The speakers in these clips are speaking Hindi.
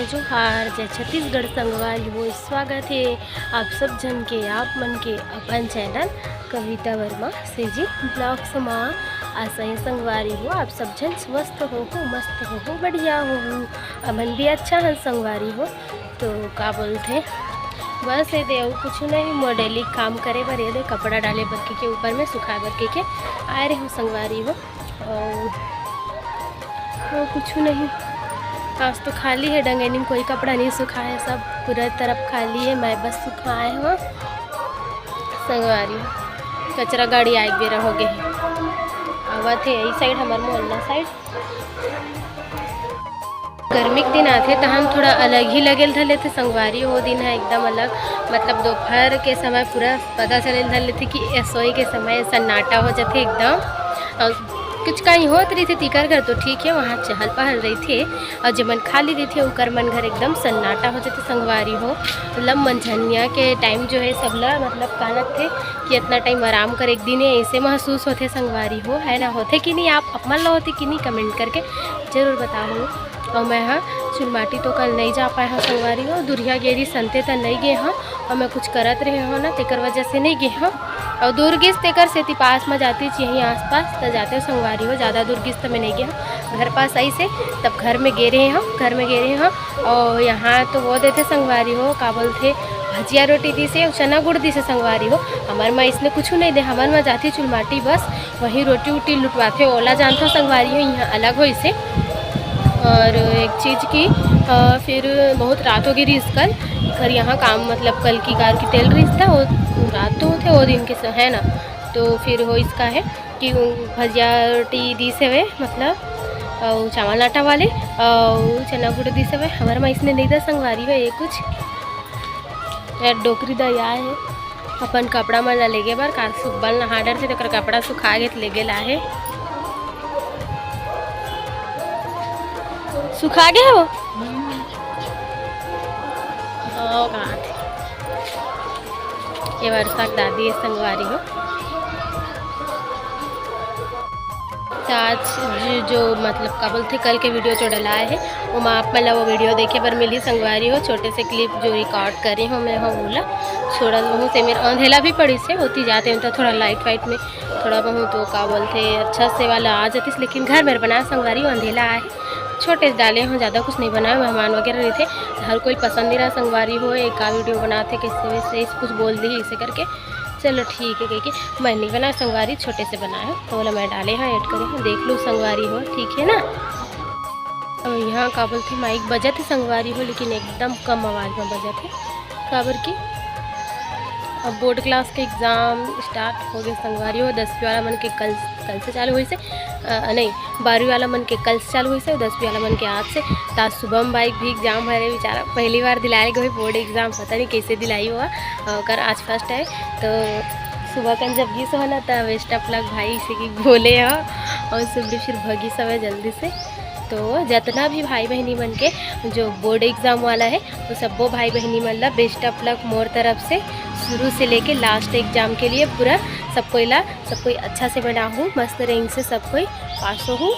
जोहार जय छत्तीसगढ़ संगवारी हो। स्वागत है आप सब जन के आप मन के अपन चैनल कविता वर्मा से जी ब्लॉग्स में। आशा है संगवारी हो आप सब जन स्वस्थ हो मस्त हो बढ़िया हो अमन भी अच्छा है संगवारी हो। तो का बोलते बस ये दे कुछ नहीं मॉडलिंग काम करे बर ये दे कपड़ा डाले बर के ऊपर में सुखा बर के आए रहे हो संगवारी हो। और कुछ नहीं आज तो खाली है डंगेनी कोई कपड़ा नहीं सूखा है सब पूरा तरफ खाली है। मैं बस सुखाए हो संगवारी कचरा गाड़ी आए बेरा हो गए आवा थे यही साइड हमारे मोहल्ला साइड। गर्मी के दिन आते तो हम थोड़ा अलग ही लगेल धले थे संगवारी वो दिन है एकदम अलग। मतलब दोपहर के समय पूरा पता चले धले थे कि रसोई के समय सन्नाटा हो जाते एकदम। कुछ कहीं होत रही थी तिकर घर तो ठीक है वहाँ चहल पहल रही थे और जब मन खाली रही थे उकर मन घर एकदम सन्नाटा हो जाते संगवारी हो। मतलब मंझनिया के टाइम जो है सबला मतलब कानत थे कि इतना टाइम आराम कर एक दिन ऐसे महसूस होते संगवारी हो है ना। होते कि नहीं आप अपना ला होते कि नहीं कमेंट करके ज़रूर बताओ। और मैं हाँ चुलमाटी तो कल नहीं जा पाए हाँ संगवारी हो। दुरिया गेरी संते तो नहीं गए हाँ और मैं कुछ करत रहे हो ना तेकर वजह से नहीं गए हाँ। और दुर्गिस तेकर सेती पास में जाती यहीं आसपास तो जाते हो संगवारी हो। ज़्यादा दुर्गिस तो मैं नहीं गया घर पास आई से तब घर में गे रहे हम घर में गे रहे हाँ। और यहाँ तो वो देते संगवारी हो का बोलते भजिया रोटी दी से चना गुड़ दी से संगवारी हो। हमारे माँ इसने कुछ नहीं दे हमारे माँ जाती चुलमाटी बस वहीं रोटी वोटी लुटवाते ओला जानते हो संगवारी हो यहाँ अलग हो इसे। और एक चीज़ की फिर बहुत रात हो गई रही कल घर यहाँ काम मतलब कल की कार की तेल रही था वो रात तो थे वो दिन के है ना। तो फिर वो इसका है कि भजिया रोटी दी से वे मतलब और चावल आटा वाले और चना गुड़ दी से वे हमारे माँ इसने नहीं था संगवारी हो। ये कुछ यार डोकरी दया है अपन कपड़ा मन ला ले गए बार कार सुबल नहा डर से तो कपड़ा सुखा के ले गए है सुखा गया वो ये वर्षा दादी है संगवारी हो। आज जो मतलब का बोलते कल के वीडियो जो डलाए है वो मैं आप मतलब वो वीडियो देखे पर मिली संगवारी हो। छोटे से क्लिप जो रिकॉर्ड करी हूँ मैं हो बोला छोड़ा बहु से मेरे अंधेला भी पड़ी से होती जाते हैं तो थोड़ा लाइट वाइट में थोड़ा बहु तो का बोलते अच्छा से वाला आ जाती लेकिन घर में बनाया संगवारी हो अंधेला आए छोटे से डाले हों ज़्यादा कुछ नहीं बनाया मेहमान वगैरह रहे थे हर कोई पसंद नहीं रहा संगवारी हो। एक का वीडियो बनाते कैसे वैसे कुछ बोल दी इसे करके चलो ठीक है कह के मैं नहीं बनाया संगवारी छोटे से बनाया तो बोला मैं डाले हाँ ऐड करे हाँ देख लो संगवारी हो ठीक है ना। और यहाँ काबुल थे माइक बजा थे संगवारी हो लेकिन एकदम कम आवाज़ में बजा थे काबर की अब बोर्ड क्लास के एग्ज़ाम स्टार्ट हो गए संगवारी हो। 10वीं वाला मन के कल से चालू हुई से नहीं 12वीं वाला मन के कल से चालू हुई से 10वीं वाला मन के आज से ताज सुबह में बाइक भी एग्ज़ाम भरे बेचारा पहली बार दिलाए गए बोर्ड एग्ज़ाम पता नहीं कैसे दिलाई हुआ कर आज फर्स्ट है। तो सुबह कन जब गीस हो ना तो बेस्ट ऑफ लक भाई इसे की बोले हो और सुबह फिर भगी सब जल्दी से। तो जितना भी भाई बहनी मन के जो बोर्ड एग्ज़ाम वाला है वो सबो भाई बहनी मतलब बेस्ट ऑफ लक मोर तरफ से शुरू से लेके लास्ट एग्ज़ाम के लिए पूरा सब कोई अच्छा से बना हूँ मस्त रैंक से सब कोई पास हूँ।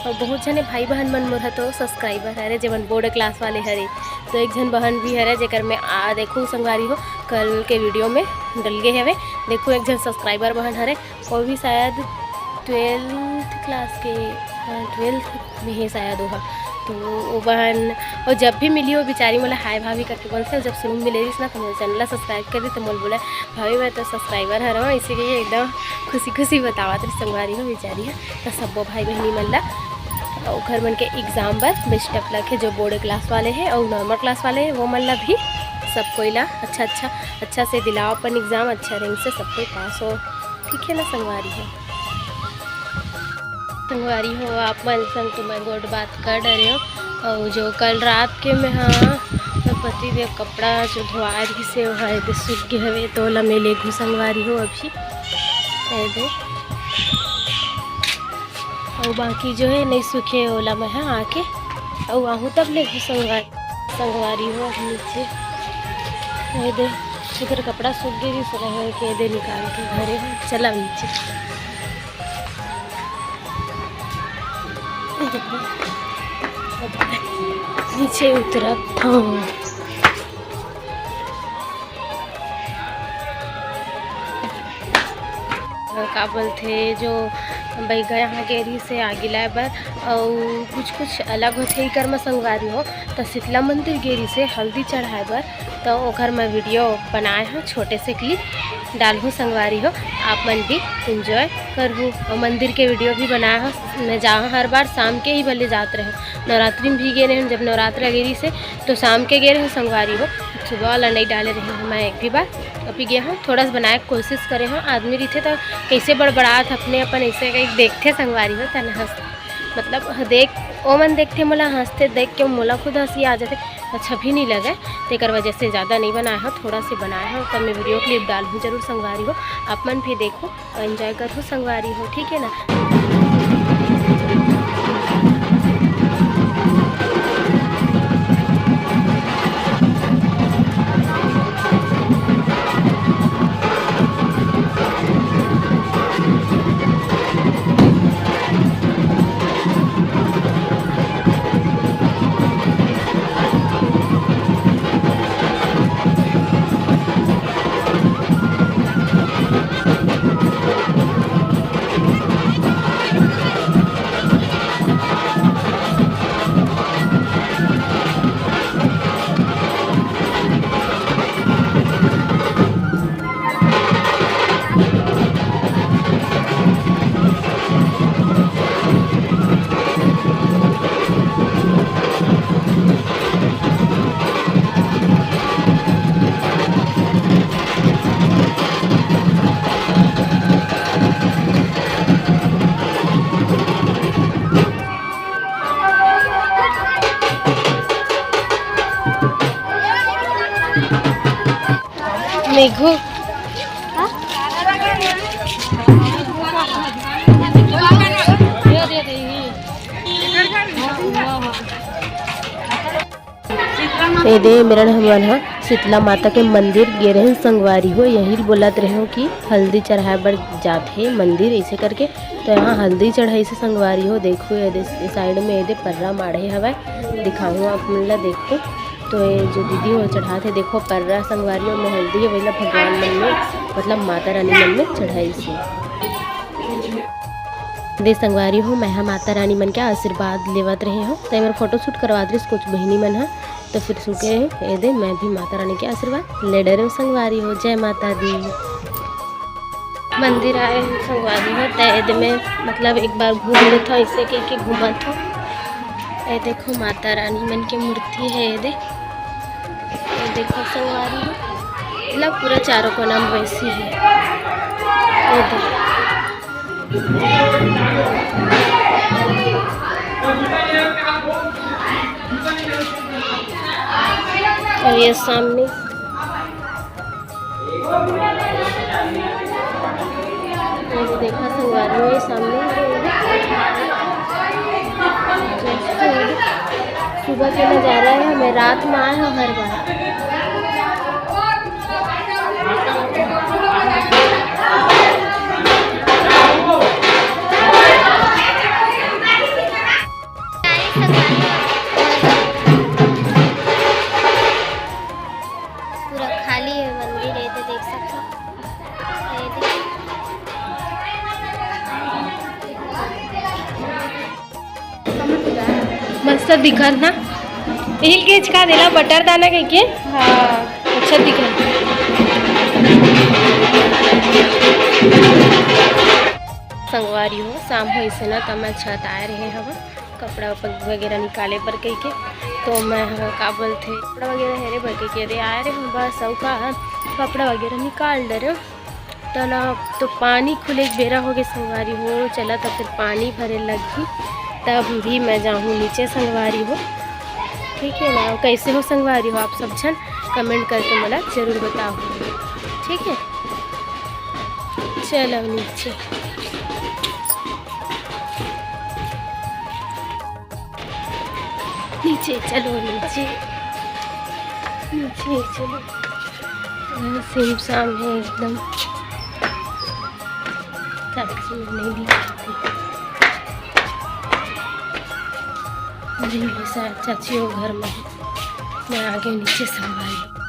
और बहुत जने भाई बहन मन मोर तो सब्सक्राइबर हरे जब बोर्ड क्लास वाले हरे तो एक जन बहन भी हरे जेकर में देखूँ संगवारी हो कल के वीडियो में डल गए हवे देखूँ एक जन सब्सक्राइबर बहन हरे वो भी शायद 12th क्लास के 12th में ही शायद होगा। तो वो बहन और जब भी मिली वो बेचारी बोला हाय भाभी करके बोलते जब सुन मिले रही ना तो मेरे चैनल सब्सक्राइब कर दी तो बोल बोला भाभी मैं तो सब्सक्राइबर हर हूँ इसीलिए एकदम खुशी बतावा तो संगवारी हो बेचारी है। तो सब भाई बहनी मल्ला और घर मन के एग्ज़ाम पर बेस्ट ऑफ लक है जो बोर्ड क्लास वाले हैं और नॉर्मल क्लास वाले हैं वो मल्ला भी सब कोई ला अच्छा से दिलाओ अपन एग्ज़ाम अच्छा रैंक से सब कोई पास हो ठीक है ना संगवारी हो। आप मन संग तो मैं गोड बात कर डरे हो और जो कल रात के में हाँ पति देव कपड़ा जो धोआ रही से वो सूख गए हवे तो ला में ले संगवारी हो अभी दे और बाकी जो है नहीं सूखे ओला में हाँ आके और आहूँ तब ले संगवारी हो नीचे दे इधर कपड़ा सूख गई सुना के दे निकाल के घरे चला नीचे नीचे उतरत हूँ। का बोलथे जो बैगा यहाँ गेरी से आगे लाए बर और कुछ अलग होथे कर में संगवारी हो तो शीतला मंदिर गेरी से हल्दी चढ़ाए बर तो ओकर मैं वीडियो बनाए हूँ, छोटे से क्लिप डालूँ संगवारी हो, आप मन भी इंजॉय करूँ। और मंदिर के वीडियो भी बनाया हूँ। मैं जाऊँ हर बार शाम के ही भले जाते रहे, नवरात्रि में भी गए रहे, जब नवरात्रि गेरी से तो शाम के गए रहे संगवारी हो, सुबह वाला नहीं डाले रहे हूँ मैं एक भी बार। अभी गए हूँ थोड़ा सा बनाए कोशिश करे हूँ, आदमी रही थे तो कैसे बड़बड़ात अपने अपन ऐसे कहीं देखते संगवारी हो तना हंस मतलब देख ओ मन देखते मोला हंसते देख के मोला खुद हंसी आ जाते, अच्छा भी नहीं लगे तेकर वजह से ज़्यादा नहीं बनाया हो, थोड़ा से बनाया हो। तब मैं वीडियो क्लिप डालूँ जरूर संगवारी हो, आप मन भी देखो और एंजॉय करो संगवारी हो, ठीक है ना। मेघू ये दे मेरा हमन हा शीतला माता के मंदिर गे रहे संगवारी हो, यही बोलत रहे हो कि हल्दी चढ़ाए बर जाते मंदिर ऐसे करके, तो यहाँ हल्दी चढ़ाई से संगवारी हो। देखो ये साइड में ये पर्रा माढ़े हवा दिखाऊँ आप मन ला, देखो तो ये जो दीदी हो चढ़ाते देखो पर्रा संगवारियों में हल्दी है वही भगवान मन में मतलब माता रानी मन में चढ़ाई से दे संगवारी हो। मैं माता रानी मन के आशीर्वाद लेवत रहे हो, तो मेरा फोटो शूट करवा दे कुछ बहनी मन है, तो फिर सुखे ये दे मैं भी माता रानी के आशीर्वाद ले डरे संगवारी हो। जय माता दी। मंदिर आए संगवारी हो तैद में मतलब एक बार घूम लेता हूँ, इससे के घूमत हो। ये देखो माता रानी मन की मूर्ति है, ये देखो संगवारी हो, मतलब पूरा चारों को नाम वैसी है। और ये सामने देखा संगवारी हो, ये सामने सुबह के नज़ारा है, मैं रात में आया हूँ हर बार। पूरा खाली है मंदिर, ये तो देख सकते हो। मस्त दिखत ना, हिल के का देला बटर दाना कह के, हाँ अच्छा दिखत। संगवारी हो शाम हो इसे ना तो मैं छत आए रहे हवा कपड़ा वगैरह निकाले पर कह के, तो मैं का बोलते कपड़ा वगैरह हेरे बर के दे आए रहे हूँ बस, और का कपड़ा वगैरह निकाल दे रहे तो ना, तो पानी खुले बेरा हो गए संगवारी हो, चला तो फिर पानी भरे लगी, तब भी मैं जाऊँ नीचे संगवारी हो, ठीक है ना। कैसे हो संगवारी हो आप सब जन कमेंट करके मला जरूर बताओ, ठीक है। चलो नीचे नीचे चलो, नीचे नीचे चलो। सिम शाम है एकदम, सब चीज नहीं दिखाती। नहीं है शायद, चाची वो घर में है। मैं आगे नीचे संभाली।